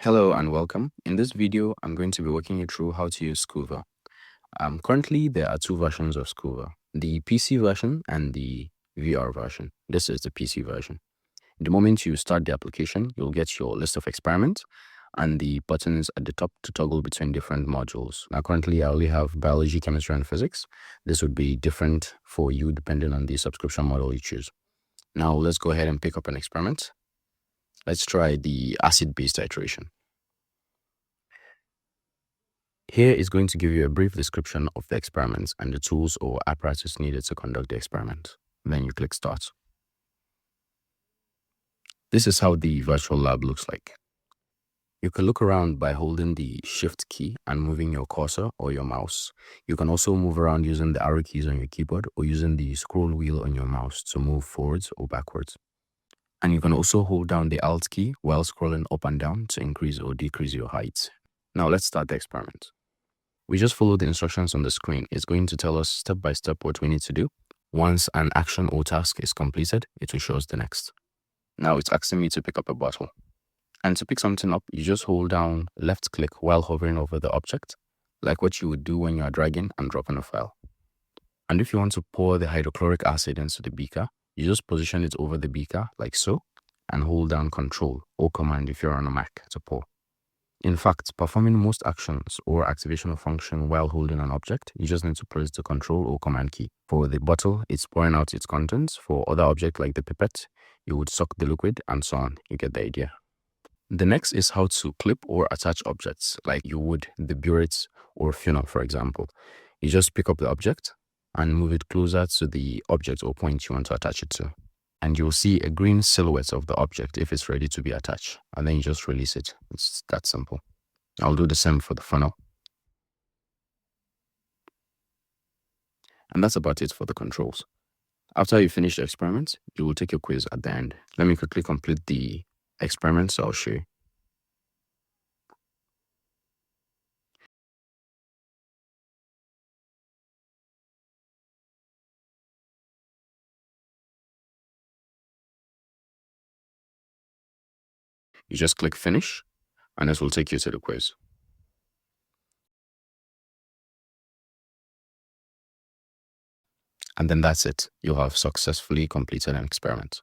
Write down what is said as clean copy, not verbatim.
Hello and welcome. In this video, I'm going to be walking you through how to use Schoovir. Currently, there are two versions of Schoovir, the PC version and the VR version. This is the PC version. The moment you start the application, you'll get your list of experiments and the buttons at the top to toggle between different modules. Now, currently, I only have biology, chemistry, and physics. This would be different for you depending on the subscription model you choose. Now, let's go ahead and pick up an experiment. Let's try the acid-base titration. Here is going to give you a brief description of the experiments and the tools or apparatus needed to conduct the experiment. Then you click Start. This is how the virtual lab looks like. You can look around by holding the Shift key and moving your cursor or your mouse. You can also move around using the arrow keys on your keyboard or using the scroll wheel on your mouse to move forwards or backwards. And you can also hold down the Alt key while scrolling up and down to increase or decrease your height. Now let's start the experiment. We just follow the instructions on the screen. It's going to tell us step by step what we need to do. Once an action or task is completed, it will show us the next. Now it's asking me to pick up a bottle. And to pick something up, you just hold down left click while hovering over the object, like what you would do when you are dragging and dropping a file. And if you want to pour the hydrochloric acid into the beaker, you just position it over the beaker like so, and hold down Control or Command if you're on a Mac to pour. In fact, performing most actions or activation of function while holding an object, you just need to press the Control or Command key. For the bottle, it's pouring out its contents. For other objects like the pipette, you would suck the liquid and so on. You get the idea. The next is how to clip or attach objects like you would the burette or funnel, for example. You just pick up the object and move it closer to the object or point you want to attach it to. And you'll see a green silhouette of the object if it's ready to be attached. And then you just release it. It's that simple. I'll do the same for the funnel. And that's about it for the controls. After you finish the experiment, you will take your quiz at the end. Let me quickly complete the experiment, so I'll show you. You just click finish, and this will take you to the quiz. And then that's it. You'll have successfully completed an experiment.